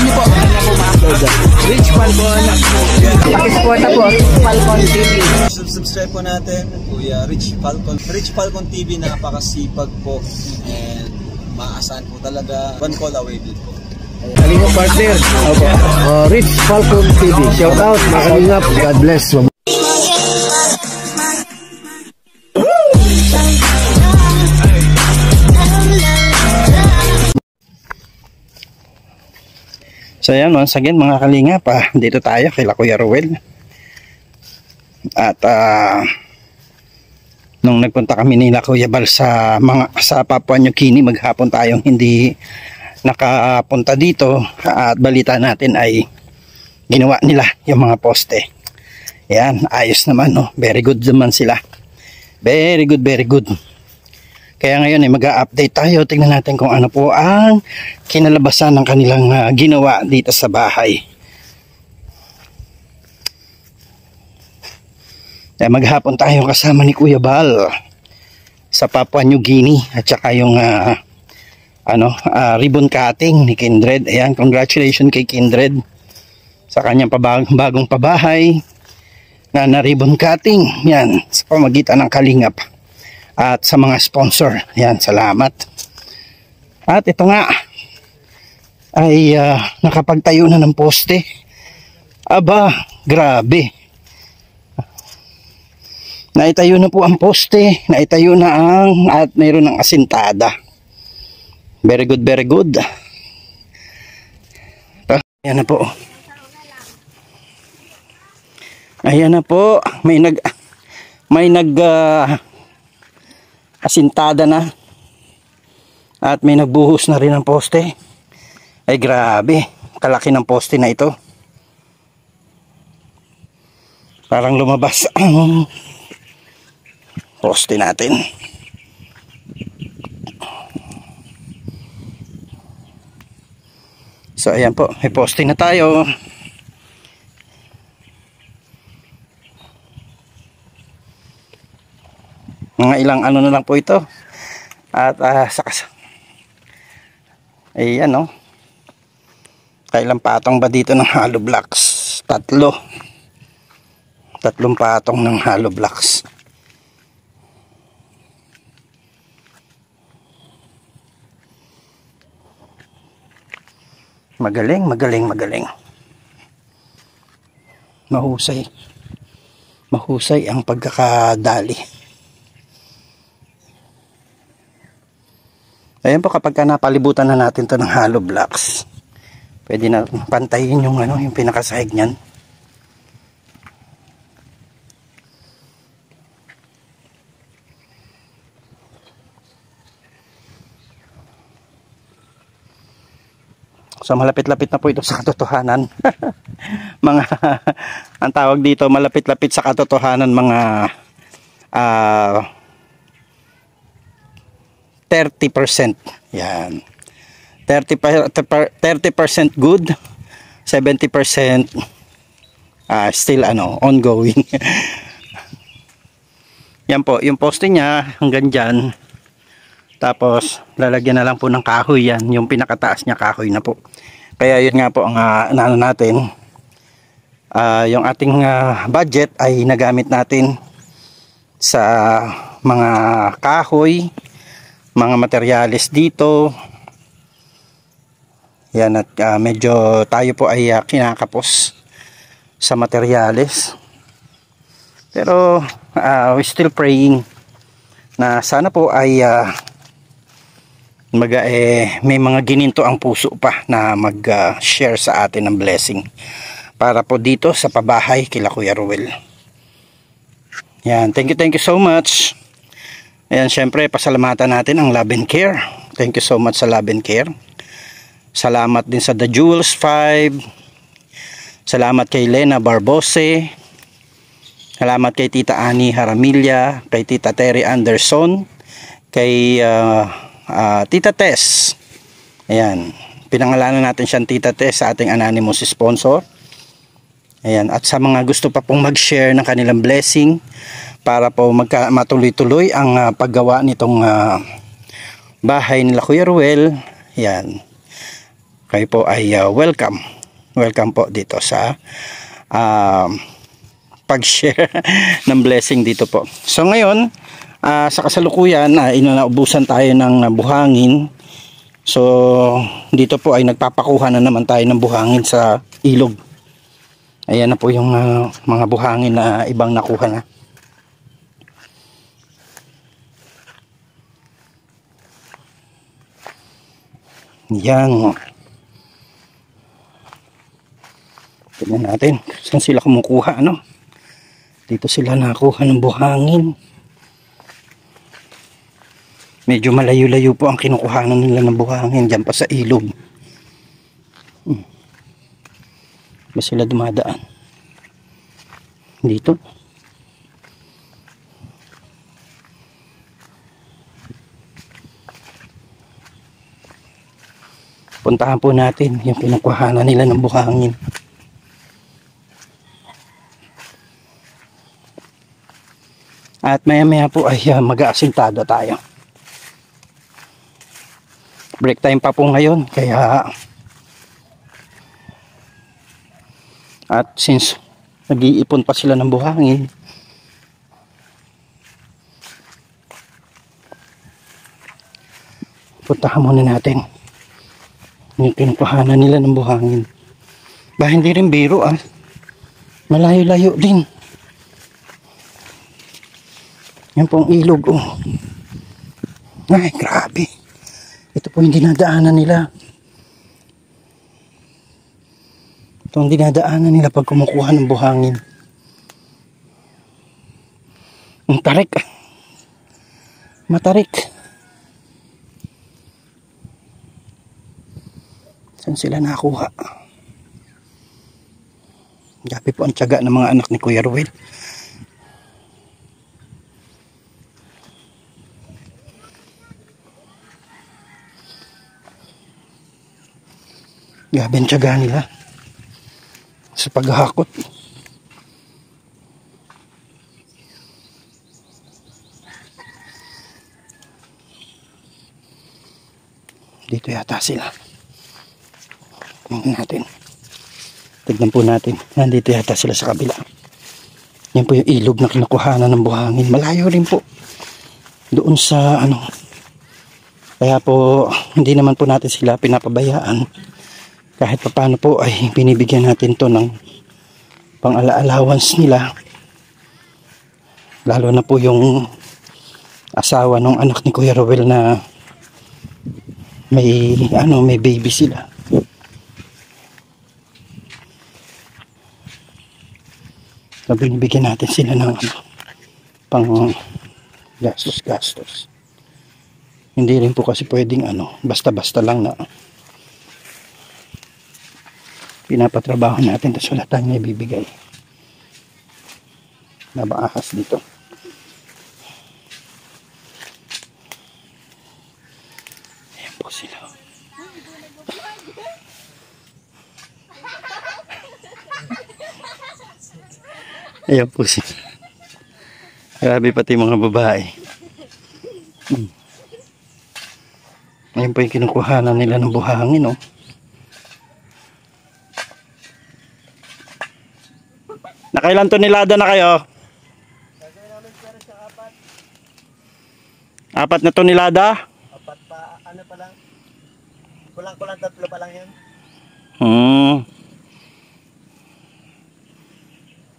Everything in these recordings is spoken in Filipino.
niyo po, wala na po ma-upload. Rich Falcon. Pakisupport na po, Rich Falcon TV. Subscribe po natin, Kuya Rich Falcon. Rich Falcon TV, napakasipag po. And maasahan po talaga. One call away din po. Kalingap partner. Okay. Rich Falcon TV. Shout out, mga kalingap. God bless. So yan, once again mga kalingap, dito tayo kay Kuya Ruel. At nung nagpunta kami nila Kuya Bal sa Papua New Guinea, maghapon tayong hindi nakapunta dito, at balita natin ay ginawa nila yung mga poste. Yan, ayos naman, no? Very good naman sila. Very good, very good. Kaya ngayon ay mag-a-update tayo. Tingnan natin kung ano po ang kinalabasan ng kanilang ginawa dito sa bahay. Maghapon tayo kasama ni Kuya Bal sa Papua New Guinea, at saka yung ribbon cutting ni Kindred. Ayan, congratulations kay Kindred sa kanyang bagong pabahay na ribbon cutting. Yan, sa pamagitan ng Kalingap at sa mga sponsor. Yan, salamat. At ito nga ay nakapagtayo na ng poste. Aba, grabe. Naitayo na po ang poste, naitayo na at mayroon ng asintada. Very good, very good. Ayan na po. Ayan na po. May asintada na. At may nagbuhos na rin ng poste. Ay grabe, kalaki ng poste na ito. Parang lumabas ang poste natin. So ayan po, may poste na tayo. Mga ilang ano na lang po ito. At ayan, no. Kailang patong ba dito ng hollow blocks? Tatlong patong ng hollow blocks. Magaling. Mahusay ang pagkakadali. Ayan po, kapag napalibutan na natin to ng hollow blocks, pwede na pantayin yung yung pinakasahig niyan. So malapit-lapit na po ito sa katotohanan. Ang tawag dito, malapit-lapit sa katotohanan, mga 30%. Yan. 30% good, 70% still ongoing. Yan po, yung poste niya hanggang dyan. Tapos lalagyan na lang po ng kahoy yan, yung pinakataas niya kahoy na po. Kaya yun nga po ang natin, yung ating budget ay nagamit natin sa mga kahoy, mga materyales dito. Yan, at medyo tayo po ay kinakapos sa materyales. Pero we still praying na sana po ay may mga gininto ang puso pa na mag-share sa atin ng blessing para po dito sa pabahay kila Kuya Ruel. Yan, thank you so much. Ayan, syempre pasalamatan natin ang Love and Care. Thank you so much sa Love and Care. Salamat din sa The Jewels 5. Salamat kay Lena Barbose. Salamat kay Tita Annie Haramilla, kay Tita Terry Anderson, kay Tita Tess. Ayan, pinangalanan natin siyang Tita Tess sa ating anonymous sponsor. Ayan, at sa mga gusto pa pong mag-share ng kanilang blessing para po matuloy-tuloy ang paggawa nitong bahay nila Kuya Ruel. Ayan, kayo po ay welcome. Welcome po dito sa pag-share ng blessing dito po. So ngayon, sa kasalukuyan, inaubusan tayo ng buhangin. So dito po ay nagpapakuha na naman tayo ng buhangin sa ilog. Ayan na po yung mga buhangin na ibang nakuha na. Yan. Tignan natin saan sila kumukuha, ano? Dito sila nakuha ng buhangin. Medyo malayo-layo po ang kinukuhanan nila ng buhangin dyan pa sa ilog. Ba sila dumadaan? Dito. Puntahan po natin yung kinukuhanan nila ng buhangin. At maya-maya po ay mag-aasintado tayo. Break time pa po ngayon, kaya at since nag-iipon pa sila ng buhangin, puntahan muna natin yung kinukuhanan nila ng buhangin. Ba, hindi rin biro malayo-layo din. Yan po ang ilog, oh. Ay, grabe. Ito po yung dinadaanan nila. Ito ang dinadaanan nila pag kumukuha ng buhangin. Ang tarik. Matarik. Saan sila nakuha? Grabe po ang tiyaga ng mga anak ni Kuya Ruel. Grabe ang tiyaga nila sa paghahakot. Dito yata sila. Tingnan natin. Tignan po natin. Nandito yata sila sa kabila. Yan po yung ilog na kinukuhanan ng buhangin. Malayo rin po. Doon sa ano. Kaya po hindi naman po natin sila pinapabayaan. Kahit pa paano po ay binibigyan natin to ng pang-allowance nila. Lalo na po yung asawa ng anak ni Kuya Ruel na may baby sila. So binibigyan natin sila ng pang gastos. Hindi rin po kasi pwedeng basta-basta lang na pinapatrabaho natin tapos wala tayong ibibigay. Nabaahas dito. Ayan po sila. Ayan po sila. Grabe pati mga babae. Ayan po yung kinukuhanan nila ng buhangin, oh. Nakailan tonelada na kayo? Apat na tonelada? Apat pa, pa lang. Kulang-kulang 3 pa lang yan.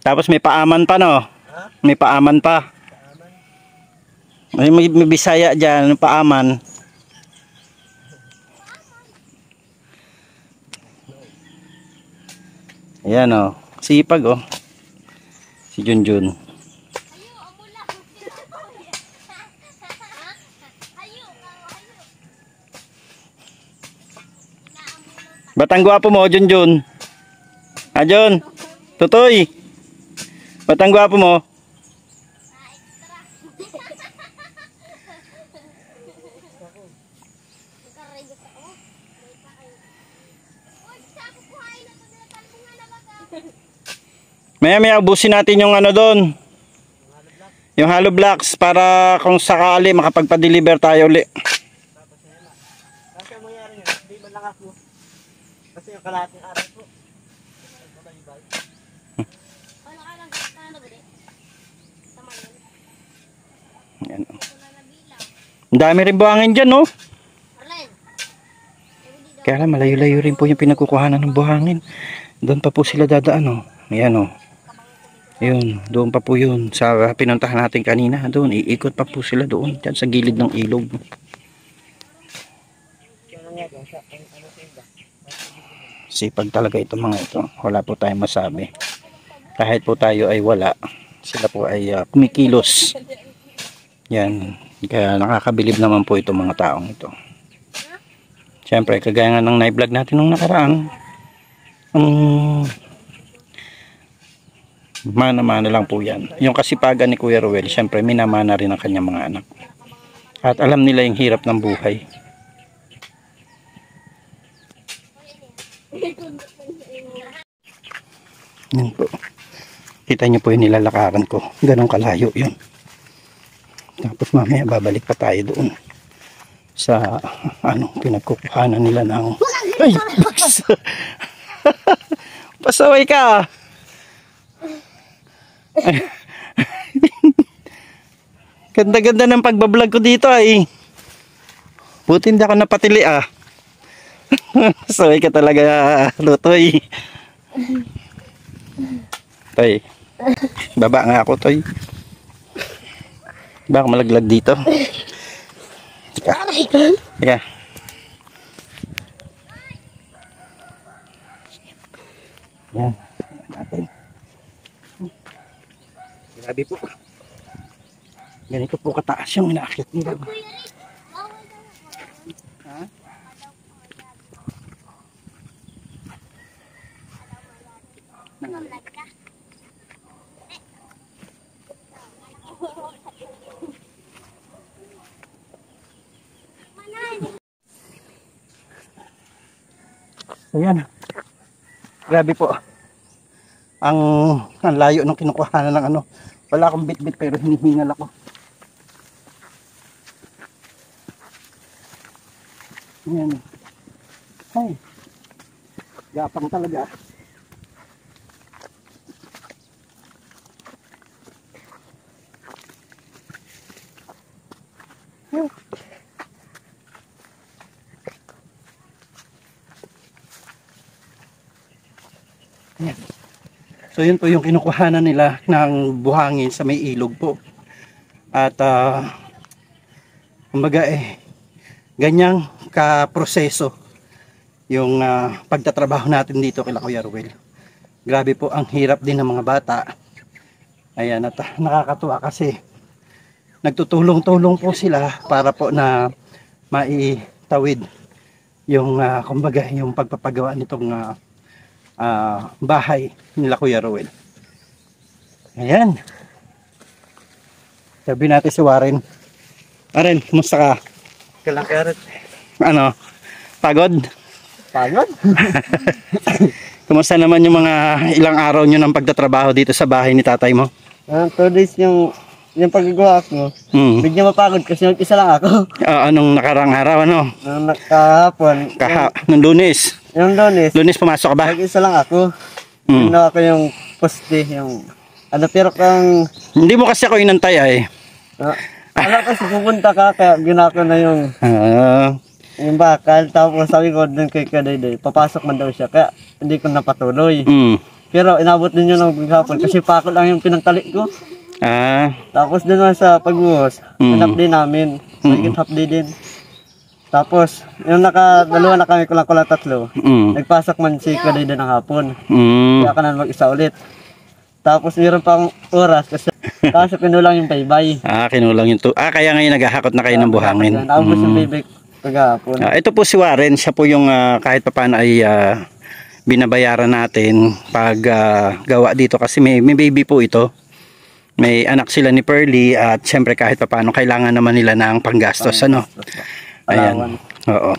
Tapos may paaman pa, no? Ha? May paaman pa. May Bisaya dyan, paaman. Ayan, oh. Sipag, oh. Si Junjun. Batang gwapo mo, Junjun. Jun. Tutoy. Batang gwapo mo. Maya ubusin natin yung doon. Yung hollow blocks para kung sakali makapagpa-deliver tayo uli. Kasi yung kalating araw po. Yan. Ang dami rin buhangin dyan, no? Kaya lang, malayo-layo rin po yung pinagkukuhanan ng buhangin. Doon pa po sila dadaan, no? Ayan, no? Yun, doon pa po yun. Sa pinuntahan natin kanina, doon. Iikot pa po sila doon. Dyan sa gilid ng ilog. Sipag talaga itong mga ito. Wala po tayong masabi. Kahit po tayo ay wala, sila po ay kumikilos. Yan. Kaya nakakabilib naman po itong mga taong ito. Siyempre, kagaya nga ng na-vlog natin nung nakaraan, mana-mana lang po yan. Yung kasipagan ni Kuya Ruel, siyempre minamana rin ang kanyang mga anak. At alam nila yung hirap ng buhay. Yan po. Kita nyo po yung nilalakaran ko. Ganong kalayo yun. Tapos mamaya babalik pa tayo doon sa pinagkukuhanan nila ng ay, pasaway ka. Ganda-ganda ng pagbablog ko dito ay. Buti hindi ako napatili pasaway ka talaga, Lutoy. Toy, baba nga ako, Toy. Baka malaglag dito. Teka. Yan. Natin. Grabe po. Ganito po kataas yung inaakyat nila. Ha? Ayan. Grabe po. Ang layo ng kinukuhanan ng wala akong bit-bit pero hinihingal ako. Ayan. Ay. Gapang talaga. Ayan. So yun po yung kinukuhanan nila ng buhangin sa may ilog po. At kumbaga ganyang kaproseso yung pagtatrabaho natin dito kila Kuya Ruel. Grabe po, ang hirap din ng mga bata. Ayan, at nakakatuwa kasi nagtutulong-tulong po sila para po na maitawid yung kumbaga yung pagpapagawa nitong bahay nila Kuya Ruel. Ayan. Sabi natin si Warren. Warren, kumusta ka? Kalang karat. Pagod? Pagod? Kumusta naman yung mga ilang araw nyo ng pagtatrabaho dito sa bahay ni tatay mo? 2 days yung paggagawa ko. Bigyan mapagod kasi mag-isa lang ako. Anong nakarang araw, Nung nakahapon. Nung Lunes? Yung Lunes. Lunes pumasok ka ba? Mag-isa lang ako. Ginawa ko yung poste, yung pero kang... Hindi mo kasi ako inantay Alam kasi pupunta ka, kaya ginawa ko na yung bakal. Tapos sabi ko din kay Kadayday, papasok man daw siya, kaya hindi ko napatuloy. Pero inabot din yun ng hapon kasi pako lang yung pinangtali ko. Tapos din naman sa pagbuhos, pinapday namin. Magiging half-day din. Tapos, yung dalawa na kami kulang-kulang 3, nagpasok man si Kadayday ng hapon. Kaya ka na mag-isa ulit. Tapos meron pang oras kasi kaso kinulang yung baybay. Kinulang yung kaya ngayon naghahakot na kayo ng buhangin. Tapos yung baybay kagahapon. Ito po si Warren, siya po yung kahit papaano ay binabayaran natin pag gawa dito kasi may baby po ito. May anak sila ni Pearly at syempre kahit papaano kailangan naman nila ng panggastos Ayan. Oo.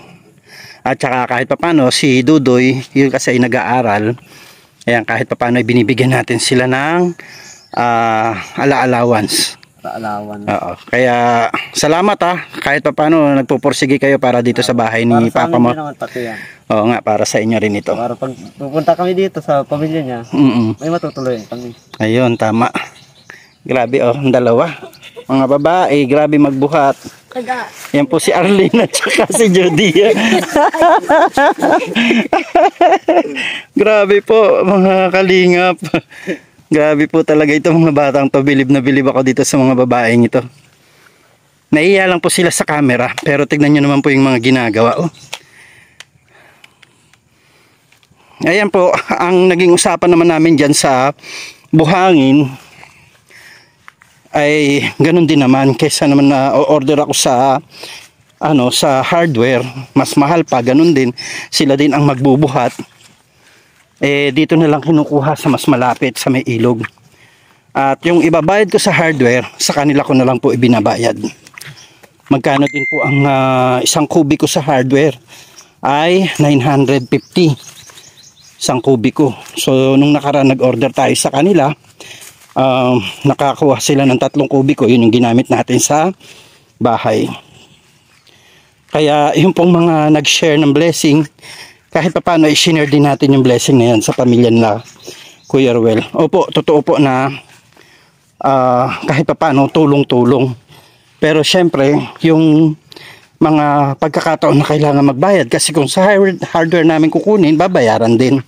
At saka kahit papaano si Dudoy, yun kasi ay nag-aaral. Ayan, kahit papaano ay binibigyan natin sila ng ala-allowance. kaalawan. Oo. Kaya salamat kahit pa paano nagpupursige kayo para dito sa bahay ni Para sa Papa amin mo. din naman pati yan. Oo nga, para sa inyo rin ito. Para pag pupunta kami dito sa pamilya niya, may matutuloy kami. Ayun, tama. Grabe ang dalawa. Mga babae, grabe magbuhat. Yan po si Arlene at saka si Judy. Grabe po mga kalingap. Grabe po talaga ito mga batang to. Bilib na bilib ako dito sa mga babaeng ito. Naiiya lang po sila sa camera. Pero tignan nyo naman po yung mga ginagawa. Ayan po, ang naging usapan naman namin dyan sa buhangin ay ganun din naman, kaysa naman na order ako sa sa hardware, mas mahal pa, ganun din sila din ang magbubuhat. Dito na lang kinukuha sa mas malapit sa may ilog. At yung ibabayad ko sa hardware, sa kanila ko na lang po ibinabayad. Magkano din po ang isang kubiko sa hardware ay 950 isang kubiko. So nung nakaraan nag-order tayo sa kanila, nakakuha sila ng 3 kubiko. Yun yung ginamit natin sa bahay. Kaya yung pong mga nag-share ng blessing, kahit pa paano i-share din natin yung blessing na yan sa pamilya nila Kuya Ruel. Opo, totoo po na kahit pa paano tulong-tulong. Pero syempre yung mga pagkakataon na kailangan magbayad, kasi kung sa hardware namin kukunin, babayaran din.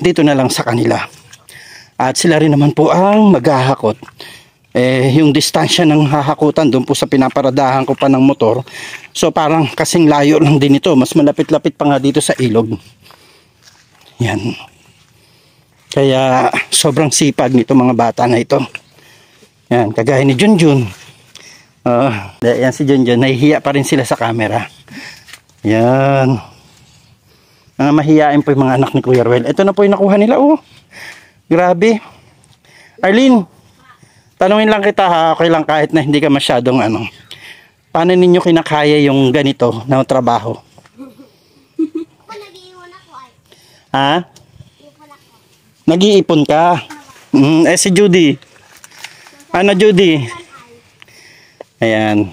Dito na lang sa kanila. At sila rin naman po ang maghahakot. Yung distansya ng hahakutan doon po sa pinaparadahan ko pa ng motor. So parang kasing layo lang din ito. Mas malapit-lapit pa nga dito sa ilog. Yan. Kaya sobrang sipag nito mga bata na ito. Yan, kagaya ni Junjun. Yan si Junjun. Nahihiya pa rin sila sa camera. Yan. Mahihiyain po yung mga anak ni Kuya Ruel. Ito na po yung nakuha nila. Grabe. Arlene, tanungin lang kita ha, okay lang kahit na hindi ka masyadong paano ninyo kinakaya yung ganito na trabaho? Nag-iiwan ako ay. Ha? Iwan ako. Nag-iipon ka? Si Judy. Ano Judy? Ayan.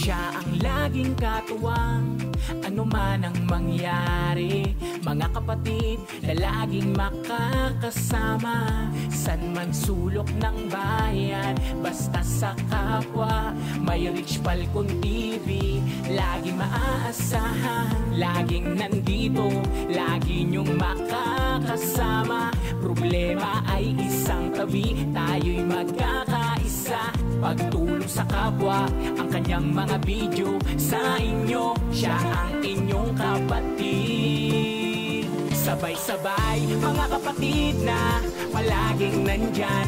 Siya ang laging katuwang, ano man ang mangyari. Mga kapatid na laging makakasama, san man sulok ng bayan, basta sa kapwa. May Rich Falcon TV, laging maaasahan. Laging nandito, lagi niyong makakasama. Problema ay isang tabi, tayo'y magkakaisa. Pagtulong sa kapwa, ang kanyang mga video sa inyo. Siya ang inyong kapatid. Sabay-sabay, mga kapatid na palaging nandyan.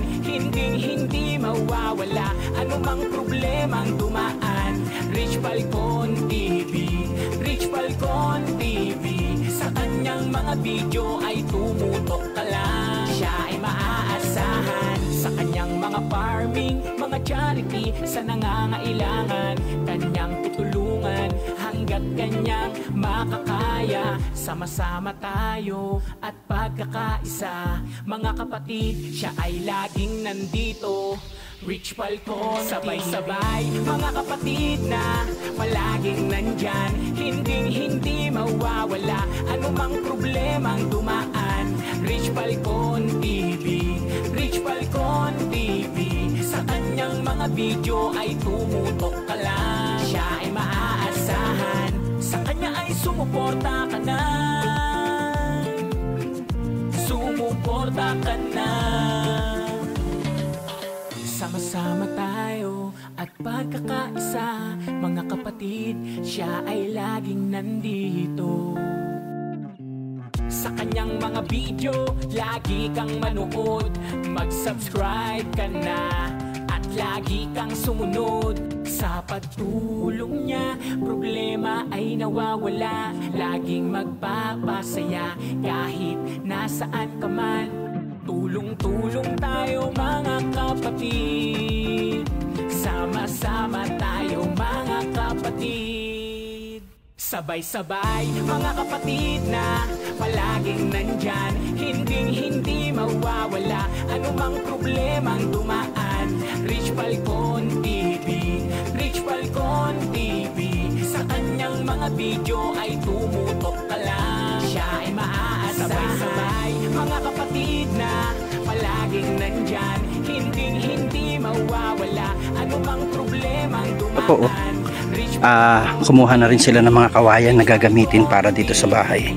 Hindi mawawala, anumang problemang dumaan. Rich Falcon TV, Rich Falcon TV. Sa kanyang mga video ay tumutok ka lang. Siya ay maaasahan sa kanyang mga farming, mga charity, sa nangangailangan. Kanyang tutulungan hanggat kanyang makakaya. Sama-sama tayo at pagkakaisa. Mga kapatid, siya ay laging nandito. Rich Falcon, sabay-sabay, mga kapatid na palaging nandyan. Hindi mawawala, anumang problemang dumaan. Rich Falcon TV, Rich Falcon TV. Sa kanyang mga video ay tumutok ka lang. Siya ay maaasahan, sa kanya ay sumuporta ka na. Sumuporta ka na. Sama-sama tayo at pagkakaisa. Mga kapatid, siya ay laging nandito. Sa kanyang mga video, lagi kang manood. Mag-subscribe ka na at lagi kang sumunod sa pagtulong niya. Problema ay nawawala, laging magpapasaya kahit nasaan ka man. Tulong-tulong tayo mga kapatid, sama-sama tayo mga kapatid. Sabay-sabay mga kapatid na palaging nandyan, hinding-hindi mawawala anumang problemang dumaan. Rich Falcon TV, Rich Falcon TV, sa kanyang mga video ay tumutok ka lang, siya ay maaasahan. Sabay-sabay mga kapatid na palaging nandyan, hinding-hindi mawawala anumang problemang dumaan. Kumuha na rin sila ng mga kawayan na gagamitin para dito sa bahay.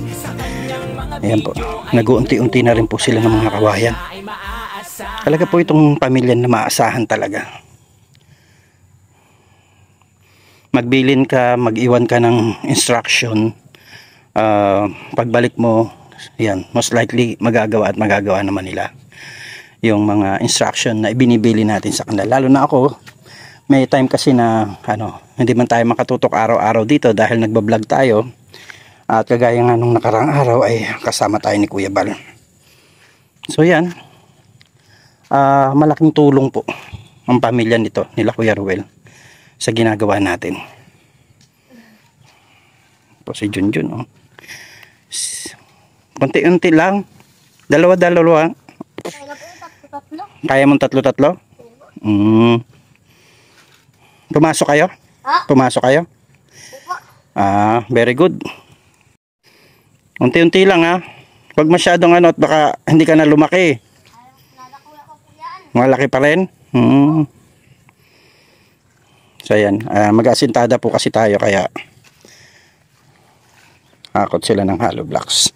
Ayan po, nag-uunti-unti na rin po sila ng mga kawayan. Talaga po itong pamilya na maasahan talaga. Magbilin ka, mag-iwan ka ng instruction, pagbalik mo, yan, most likely magagawa naman nila yung mga instruction na ibinibili natin sa kanila. Lalo na ako, may time kasi na hindi man tayo makatutok araw-araw dito dahil nagbablog tayo, at kagaya nga nung nakarang araw ay kasama tayo ni Kuya Bal. So yan, malaking tulong po ang pamilya nito nila Kuya Ruel sa ginagawa natin. Po si Junjun, oh. Konti-unti lang, dalawa-dalawa. Kaya mong tatlo-tatlo? Pumasok kayo? Pumasok kayo? Very good. Unti-unti lang ha. Huwag masyadong at baka hindi ka na lumaki. Malaki pa rin? So yan, mag-asintada po kasi tayo kaya akot sila ng hollow blocks.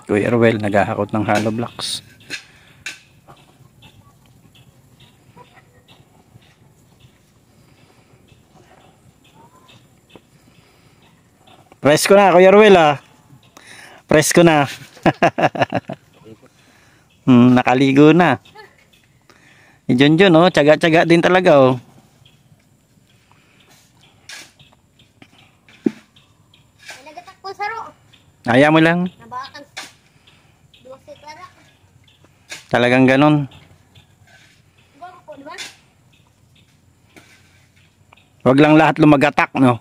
Kuya Ruel naghahakot ng hollow blocks. Press ko na Kuya Ruel Press ko na. Nakaligo na. Junjun tsaga-tsaga din talaga Nagatakbo saro. Ayaw mo lang. Nabakan. Talagang ganon. Wag lang lahat lumagatak, no?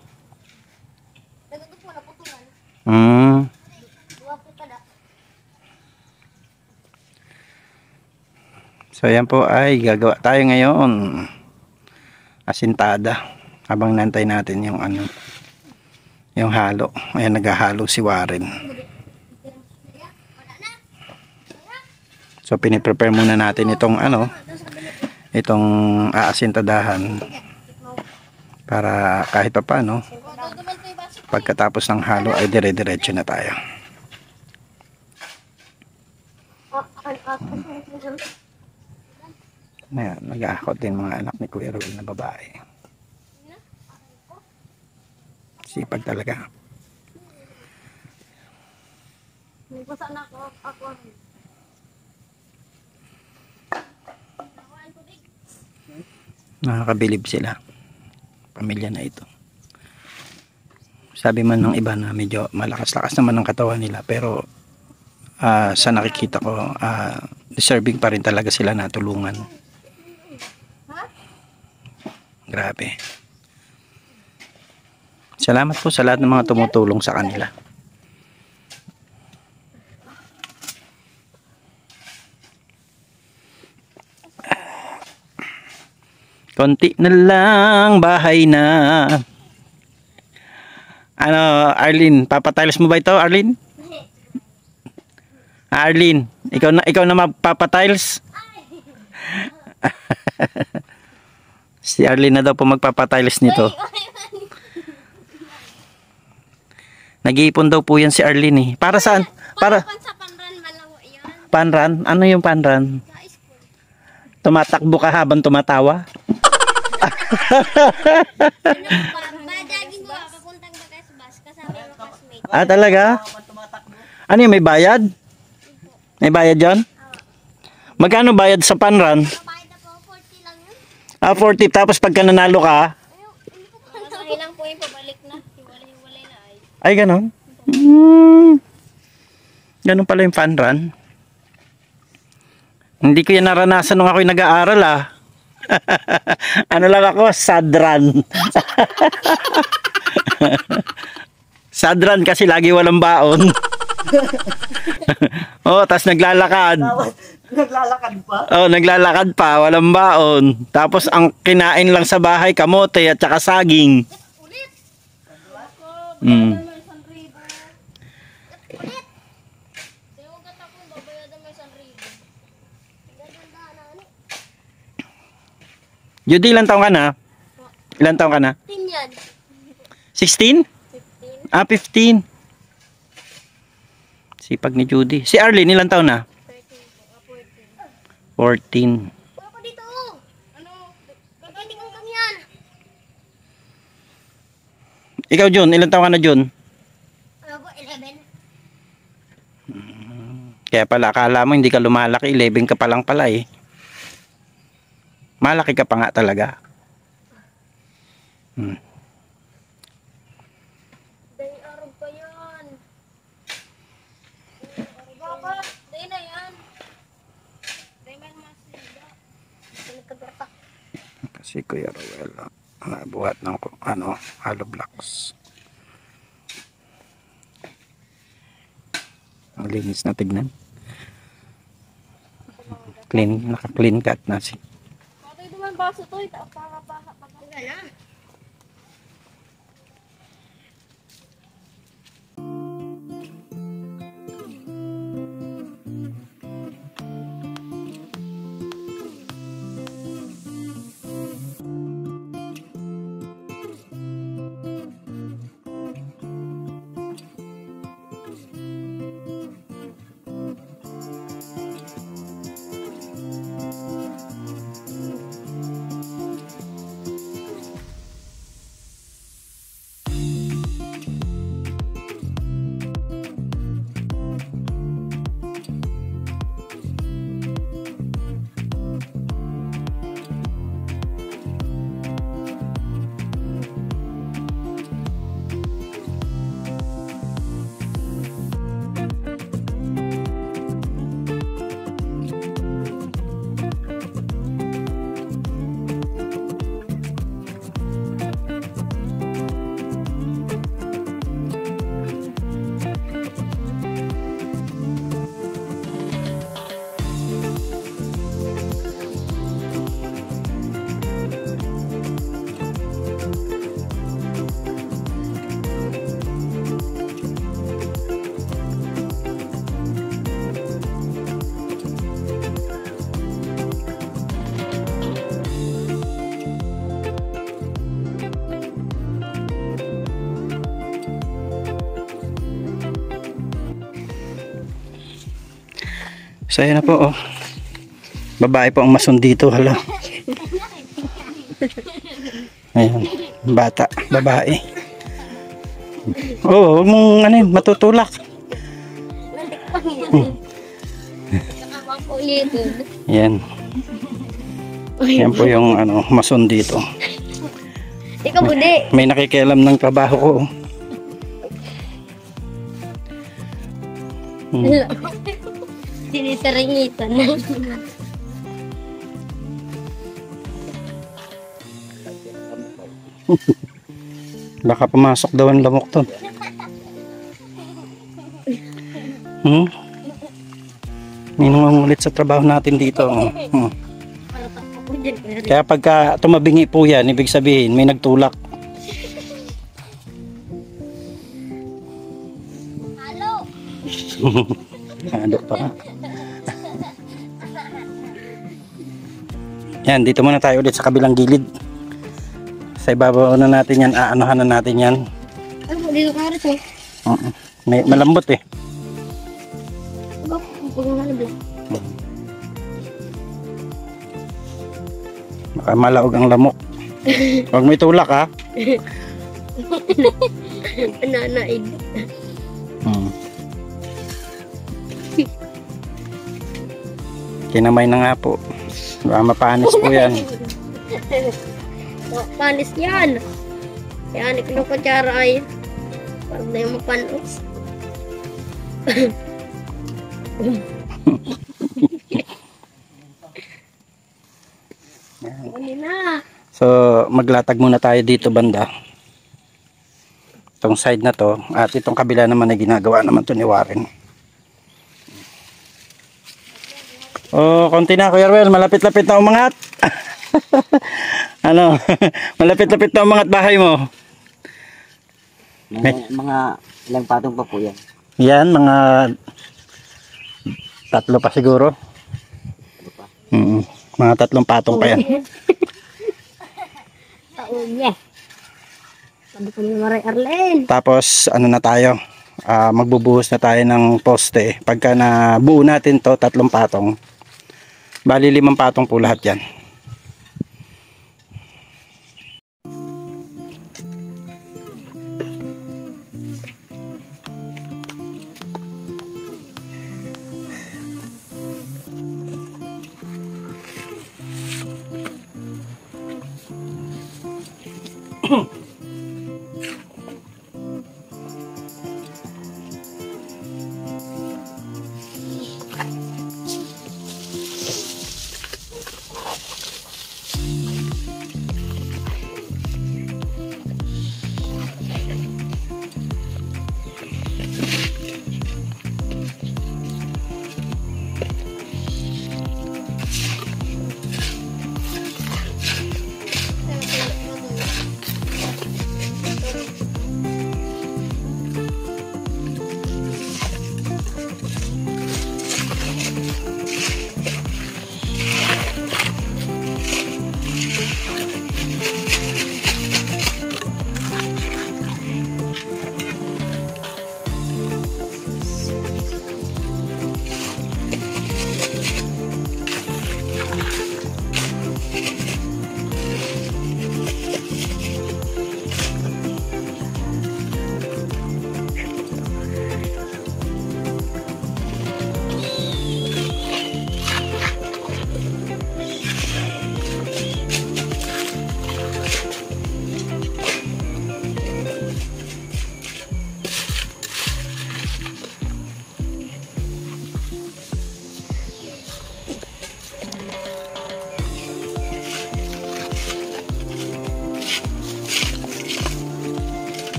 So yan po ay gagawa tayo ngayon. Asintada. Habang nantay natin yung yung halo. Ayan, naghahalo si Warren. So piniprepare muna natin itong itong aasintadahan para kahit pa paano pagkatapos ng halo ay dire-diretso na tayo. Ayan, nag-aakot din mga anak ni Kuya Ruel na babae. Sipag talaga. Nakakabilib sila, pamilya na ito. Sabi man ng iba na medyo malakas-lakas naman ang katawan nila, pero sa nakikita ko deserving pa rin talaga sila na tulungan. Grabe. Salamat po sa lahat ng mga tumutulong sa kanila. Konti na lang, bahay na. Arlene, papatiles mo ba ito, Arlene? Arlene, ikaw na magpapatiles? Si Arlene na daw po magpapatiles nito. Nag-iipon daw po yan si Arlene eh. Para saan? Para Sa panran malawa yan. panran? Ano yung panran? Sa school. Tumatakbo ka habang tumatawa? Badagin ko, papuntang Bagas Bus, kasama yung classmate. Ah, talaga? Ano yung may bayad? May bayad dyan? Magkano bayad sa panran? Bayad na po, 40 lang yun. Ah, 40. Tapos pagka nanalo ka, Masahe lang po yung pabalik na. Hiwalay na ay. ay ganon. Ganon pala yung panran. Hindi ko yan naranasan nung ako'y nag-aaral ah. Ano lang ako? Sadran. Sadran kasi lagi walang baon. Oh, tas naglalakad. Naglalakad pa. Oh, naglalakad pa, walang baon. Tapos ang kinain lang sa bahay kamote at saka saging. Mm. Judy, ilan taong ka na? Ilan taong ka na? Yan. 16? Ah, 15. Sipag ni Judy. Si Arlene, ilan taon na? 14. Ako dito. Ano? Hindi kong kamyan. Ikaw, Jun, ilan taon ka na, Jun? Ako, 11. Kaya pala, akala mo hindi ka lumalaki. 11 ka pa lang pala eh. Malaki ka pa nga talaga. Dahil araw pa yan. Bakit? Dahil na yan. Dahil may masida. Nagkagartak. Kasi Kuya Rowel, nabuhat ng hollow blocks. Ang linis na tignan. Clean, naka-clean cut na si. Bakit naman baso to? Para na. So ayan na po oh. Babae po ang mason dito, hala. Ayan, bata, babae. Oh, huwag mong matutulak. Yan. Yan po yung mason dito. Ikaw budi. May nakikialam ng trabaho ko. Sinitaringitan na. Baka pumasok daw ang lamok to. May nangungulit sa trabaho natin dito. Kaya pagka tumabingi po yan, ibig sabihin may nagtulak. Halo. Ano pa? Yan, dito muna tayo ulit sa kabilang gilid. Sa ibabaw na natin yan, aanohan na natin yan. Ano po, dito ka rin eh. May malambot eh. Pag nakalabla. Baka malaog ang lamok. Huwag may tulak ha. Nananaig. Kinamay na nga po. Baka mapanis po yan. Panis yan. Yan, ikinukutsara ay pag na yung mapanos. Na. So maglatag muna tayo dito banda. Itong side na to. At itong kabila naman ay ginagawa naman to ni Warren. Oh, konti na Kuya Ruel. Malapit-lapit na umangat. Ano? Malapit-lapit na umangat bahay mo. Mga ilang patong pa po yan. Yan, mga 3 pa siguro. Mga 3 patong pa yan. Taon niya. Sabi ko ni Maray Arlen. Tapos ano na tayo? Magbubuhos na tayo ng poste. Pagka nabuo natin to 3 patong. Bali 5 patong po lahat yan.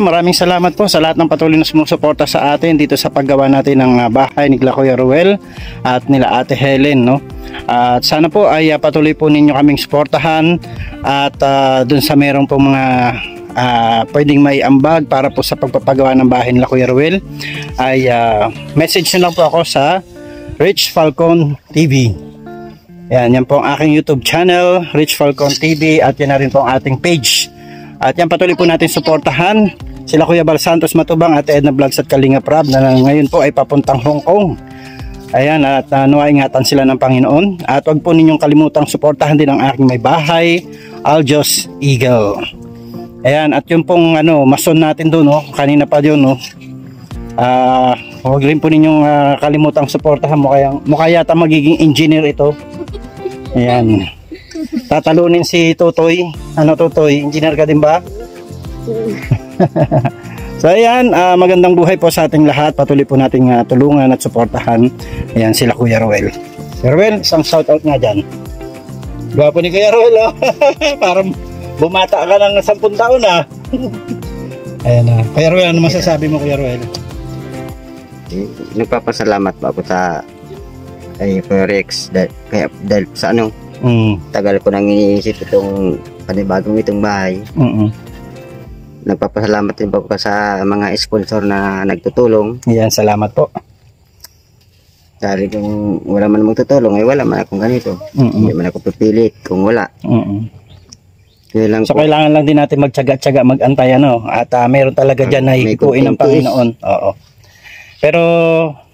Maraming salamat po sa lahat ng patuloy na sumusuporta sa atin dito sa paggawa natin ng bahay ni Kuya Ruel at nila Ate Helen, no? At sana po ay patuloy po ninyo kaming suportahan at dun sa merong po mga pwedeng may ambag para po sa pagpapagawa ng bahay ni Kuya Ruel ay message nyo lang po ako sa Rich Falcon TV. Yan po ang aking YouTube channel, Rich Falcon TV, at yan na rin po ang ating page. At yan patuloy po natin suportahan sila Kuya Bal Santos Matubang at Edna Vlogs at Kalinga Prab na ngayon po ay papuntang Hong Kong. Ayan, at nawa ingatan sila ng Panginoon. At wag po ninyong kalimutang suportahan din ang aking may bahay, Aljos Eagle. Ayan, at yung pong mason natin doon, no? Kanina pa yun, no? Huwag rin po ninyong kalimutang suportahan. Mukha yata magiging engineer ito. Ayan. Tatalunin si Totoy. Ano Totoy? Engineer ka din ba? So ayan, magandang buhay po sa ating lahat. Patuloy po nating tulungan at suportahan. Ayan sila Kuya Ruel. Kuya Ruel, isang shout out nga dyan. Gwapo ni Kuya Ruel, oh. Parang bumata ka ng 10 taon ah. Ayan na. Kuya Ruel, ano masasabi mo Kuya Ruel? Nagpapasalamat pa ako sa Kuya Rex dahil sa tagal ko nang iniisip itong panibagong itong bahay. Nagpapasalamat din po ako sa mga sponsor na nagtutulong. Yan, salamat po. Dahil kung wala man magtutulong, ay wala man akong ganito. Hindi man ako pipilit kung wala. Kaya lang So po, kailangan lang din natin magtiyaga-tiyaga, mag-antay ano, at meron talaga diyan na may hikuin ng content Panginoon. Oo. Pero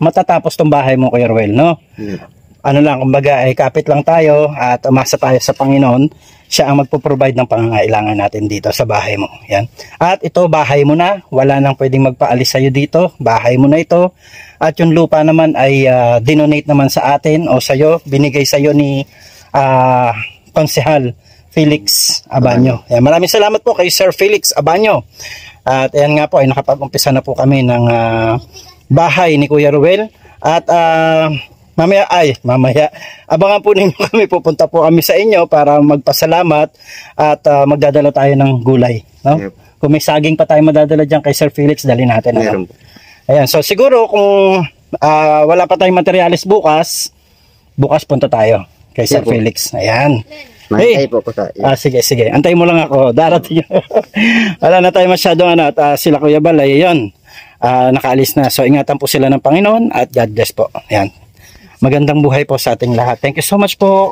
matatapos tong bahay mo, Kuya Ruel, no? Ano lang, kumbaga ay kapit lang tayo at umasa tayo sa Panginoon. Siya ang magpo-provide ng pangangailangan natin dito sa bahay mo. Yan. At ito, bahay mo na. Wala nang pwedeng magpaalis sa'yo dito. Bahay mo na ito. At yung lupa naman ay dinonate naman sa atin o sa'yo. Binigay sa'yo ni Konsehal Felix Abanyo. Yan. Maraming salamat po kay Sir Felix Abanyo. At ayan nga po, ay nakapag-umpisa na po kami ng bahay ni Kuya Ruel. At mamaya, abangan po ninyo kami, pupunta po kami sa inyo para magpasalamat at magdadala tayo ng gulay, no? Yep. Kung may saging pa tayo madadala dyan kay Sir Felix, dali natin. meron po. Ayan, so siguro kung wala pa tayong materialis bukas punta tayo kay Sir Yep. Felix. Ayan. Mantay po ko sa Sige. Antayin mo lang ako. Darating. Wala na tayo masyadong at sila Kuya Balay, yun. Nakaalis na. So ingatan po sila ng Panginoon at God bless po. Ayan. Magandang buhay po sa ating lahat. Thank you so much po.